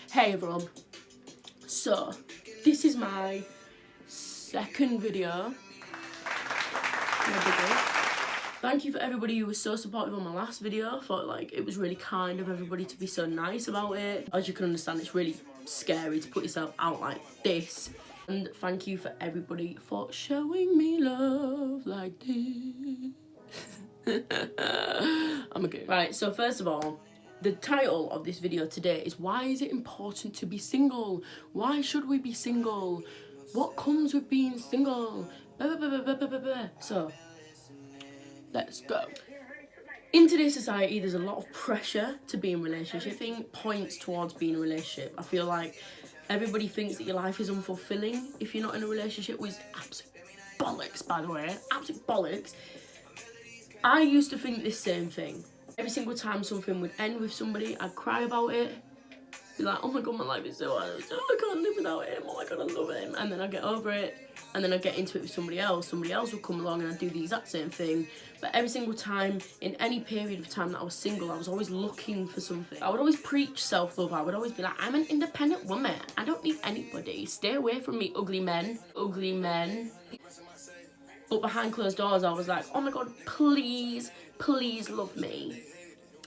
Hey everyone, so this is my second video. Thank you for everybody who was so supportive on my last video. I thought like it was really kind of everybody to be so nice about it. As you can understand, it's really scary to put yourself out like this. And thank you for everybody for showing me love like this. I'm okay. Right, so first of all, the title of this video today is why is it important to be single? Why should we be single? What comes with being single? So, let's go. In today's society, there's a lot of pressure to be in a relationship. Everything points towards being in a relationship. I feel like everybody thinks that your life is unfulfilling if you're not in a relationship, which is absolute bollocks, by the way. Absolute bollocks. I used to think this same thing. Every single time something would end with somebody, I'd cry about it. Be like, oh my god, my life is so hard. I can't live without him. Oh my god, I love him. And then I get over it. And then I get into it with somebody else. Somebody else would come along and I'd do the exact same thing. But every single time, in any period of time that I was single, I was always looking for something. I would always preach self-love. I would always be like, I'm an independent woman. I don't need anybody. Stay away from me, ugly men. Ugly men. But behind closed doors, I was like, oh my god, please, please love me.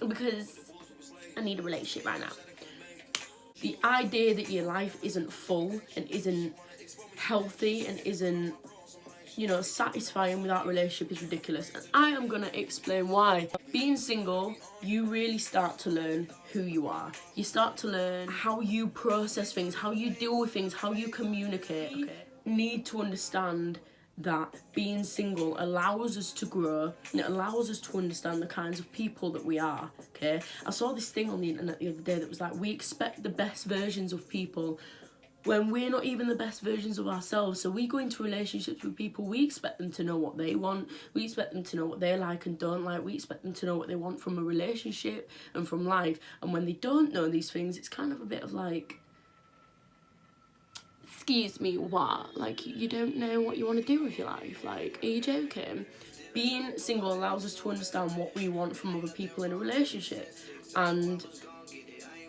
Because I need a relationship right now. The idea that your life isn't full and isn't healthy and isn't, you know, satisfying without a relationship is ridiculous. And I am going to explain why. Being single, you really start to learn who you are. You start to learn how you process things, how you deal with things, how you communicate. You need to understand that being single allows us to grow and it allows us to understand the kinds of people that we are, okay? I saw this thing on the internet the other day that was like, we expect the best versions of people when we're not even the best versions of ourselves. So we go into relationships with people, we expect them to know what they want, we expect them to know what they like and don't like, we expect them to know what they want from a relationship and from life. And when they don't know these things, it's kind of a bit of like, excuse me, what? Like, you don't know what you want to do with your life? Like, are you joking? Being single allows us to understand what we want from other people in a relationship. And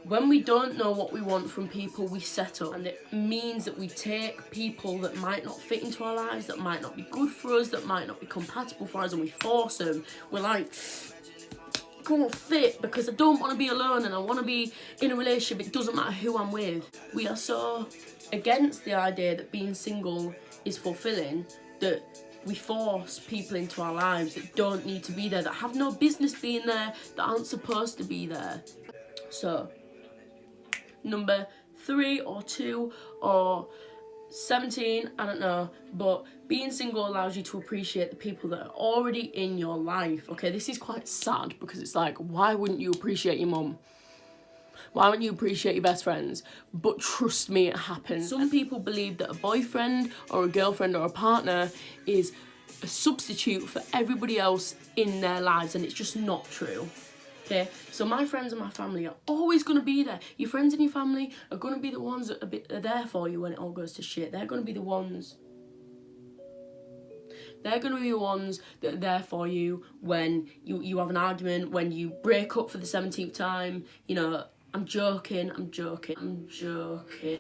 when we don't know what we want from people, we settle. And it means that we take people that might not fit into our lives, that might not be good for us, that might not be compatible for us, and we force them. We're like, can't fit because I don't want to be alone and I want to be in a relationship. It doesn't matter who I'm with. We are so against the idea that being single is fulfilling that we force people into our lives that don't need to be there, that have no business being there, that aren't supposed to be there. So, number 3 or 2 or 17, I don't know, but being single allows you to appreciate the people that are already in your life. Okay, this is quite sad because it's like, why wouldn't you appreciate your mum? Why wouldn't you appreciate your best friends? But trust me, it happens. Some people believe that a boyfriend or a girlfriend or a partner is a substitute for everybody else in their lives, and it's just not true. Okay, so my friends and my family are always going to be there. Your friends and your family are going to be the ones that are there for you when it all goes to shit. They're going to be the ones. They're going to be the ones that are there for you when you have an argument, when you break up for the 17th time. You know, I'm joking.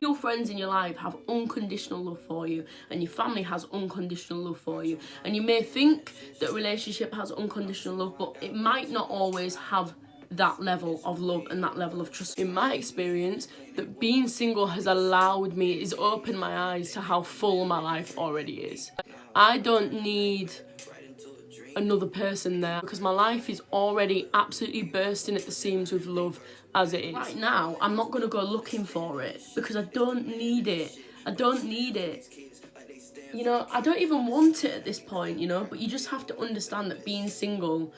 Your friends in your life have unconditional love for you, and your family has unconditional love for you. And you may think that a relationship has unconditional love, but it might not always have that level of love and that level of trust. In my experience, that being single has allowed me, it's opened my eyes to how full my life already is. I don't need another person there because my life is already absolutely bursting at the seams with love as it is. Right now, I'm not going to go looking for it because I don't need it. I don't need it. You know, I don't even want it at this point, you know, but you just have to understand that being single,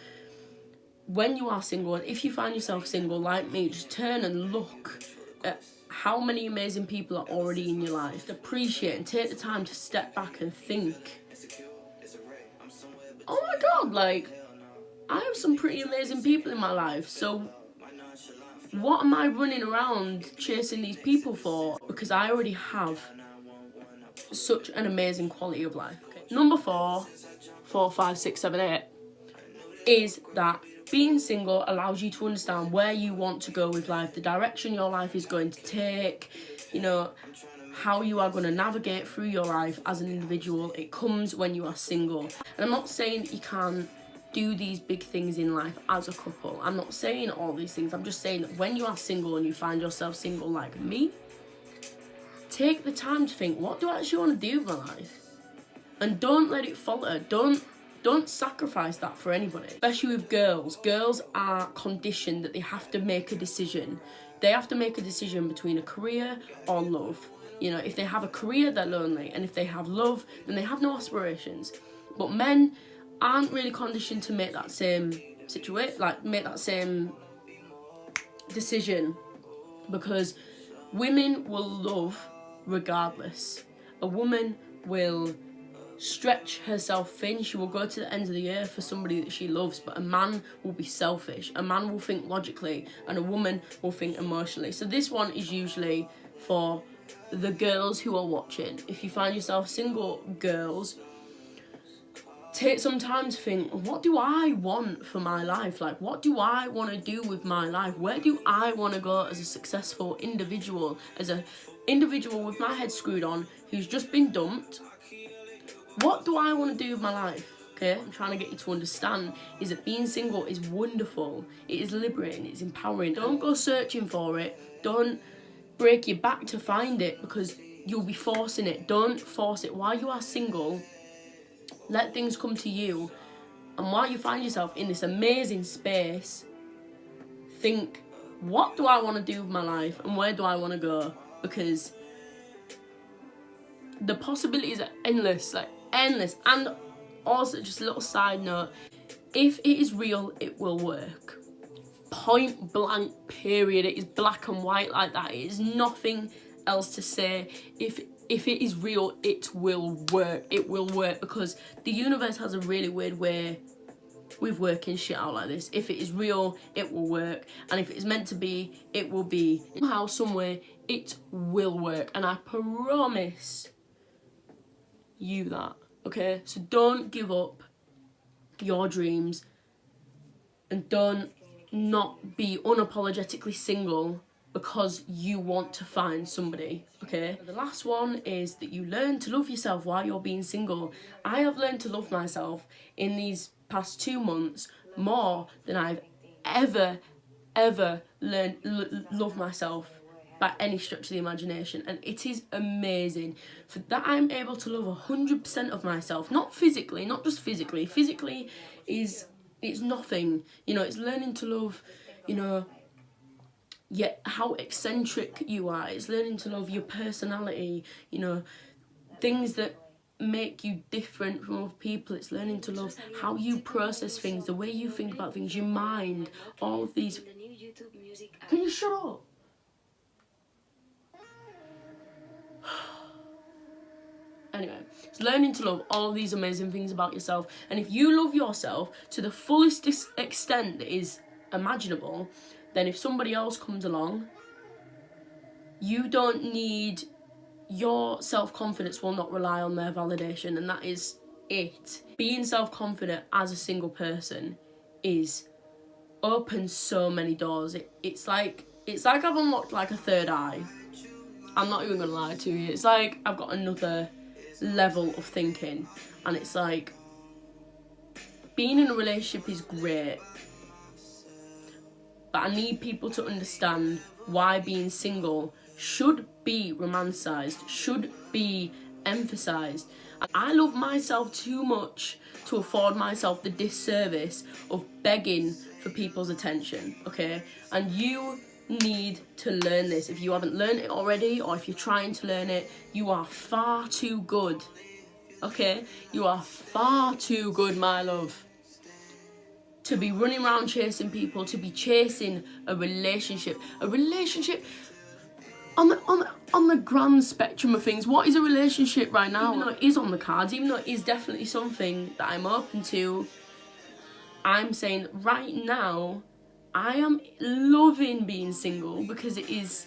when you are single, and if you find yourself single like me, just turn and look at how many amazing people are already in your life. Appreciate and take the time to step back and think, oh my god, like, I have some pretty amazing people in my life, so what am I running around chasing these people for? Because I already have such an amazing quality of life. Okay. Number 4, 5, 6, 7, 8 is that being single allows you to understand where you want to go with life, the direction your life is going to take, you know, how you are going to navigate through your life as an individual. It comes when you are single. And I'm not saying that you can't do these big things in life as a couple. I'm not saying all these things. I'm just saying that when you are single and you find yourself single like me, take the time to think, what do I actually want to do with my life? And don't let it falter. Don't sacrifice that for anybody. Especially with girls. Girls are conditioned that they have to make a decision. They have to make a decision between a career or love. You know, if they have a career, they're lonely. And if they have love, then they have no aspirations. But men aren't really conditioned to make that same make that same decision. Because women will love regardless. A woman will stretch herself thin. She will go to the ends of the earth for somebody that she loves, but a man will be selfish. A man will think logically and a woman will think emotionally. So this one is usually for the girls who are watching. If you find yourself single, girls, take some time to think, what do I want for my life? Like, what do I want to do with my life? Where do I want to go as a successful individual, as an individual with my head screwed on, who's just been dumped? What do I want to do with my life? Okay, I'm trying to get you to understand is that being single is wonderful. It is liberating, it's empowering. Don't go searching for it. Don't break your back to find it because you'll be forcing it. Don't force it. While you are single, let things come to you. And while you find yourself in this amazing space, think, what do I want to do with my life and where do I want to go? Because the possibilities are endless, like endless. And also, just a little side note, if it is real, it will work. Point blank, period. It is black and white like that. It is nothing else to say. If it is real, it will work. It will work because the universe has a really weird way with working shit out like this. If it is real, it will work. And if it is meant to be, it will be. Somehow, somewhere, it will work. And I promise you that, okay? So don't give up your dreams and don't not be unapologetically single because you want to find somebody, okay? The last one is that you learn to love yourself while you're being single. I have learned to love myself in these past 2 months more than I've ever learned love myself by any stretch of the imagination, and it is amazing for that I'm able to love 100% of myself, not physically, not just physically. Physically it's nothing, you know. It's learning to love, you know, yet how eccentric you are. It's learning to love your personality, you know, things that make you different from other people. It's learning to love how you process things, the way you think about things, your mind, all of these. Can you shut up? Anyway, it's learning to love all these amazing things about yourself. And if you love yourself to the fullest extent that is imaginable, then if somebody else comes along, you don't need, your self-confidence will not rely on their validation, and that is it. Being self-confident as a single person is opens so many doors. It's like I've unlocked like a third eye. I'm not even gonna lie to you. It's like I've got another level of thinking, and it's like being in a relationship is great, but I need people to understand why being single should be romanticised, should be emphasised. I love myself too much to afford myself the disservice of begging for people's attention, okay? And you need to learn this. If you haven't learned it already, or if you're trying to learn it, you are far too good, okay? You are far too good, my love, to be running around chasing people, to be chasing a relationship. A relationship, on the grand spectrum of things, what is a relationship right now? Even though it is on the cards, even though it is definitely something that I'm open to, I'm saying right now, I am loving being single because it is...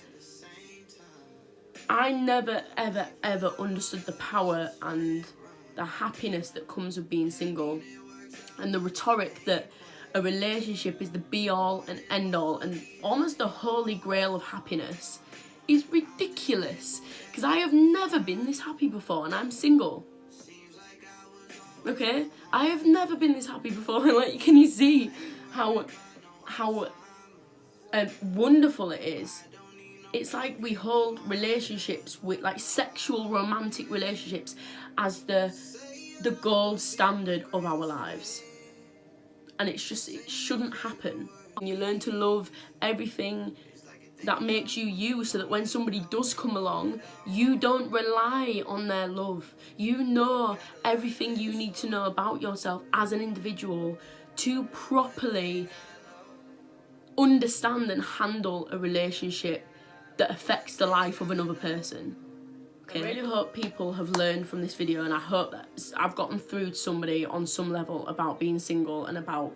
I never, ever understood the power and the happiness that comes with being single, and the rhetoric that a relationship is the be all and end all and almost the holy grail of happiness is ridiculous. Because I have never been this happy before, and I'm single. Okay? I have never been this happy before. Like, can you see how wonderful it is? It's like we hold relationships with, like, sexual romantic relationships as the gold standard of our lives. And it's just, it shouldn't happen. You learn to love everything that makes you you, so that when somebody does come along, you don't rely on their love. You know everything you need to know about yourself as an individual to properly understand and handle a relationship that affects the life of another person. Okay. I really hope people have learned from this video, and I hope that I've gotten through to somebody on some level about being single and about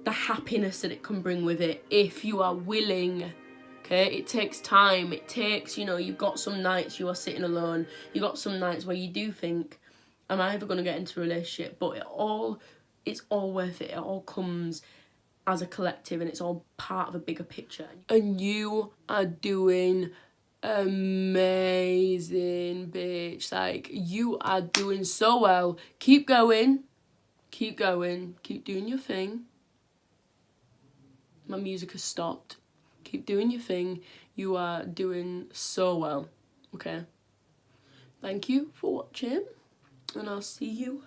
the happiness that it can bring with it if you are willing. Okay, it takes time. It takes, you know, you've got some nights you are sitting alone. You've got some nights where you do think, am I ever going to get into a relationship? But it's all worth it. It all comes as a collective, and it's all part of a bigger picture. And you are doing amazing, bitch. Like, you are doing so well. Keep going. Keep going. Keep doing your thing. My music has stopped. Keep doing your thing. You are doing so well. Okay. Thank you for watching, and I'll see you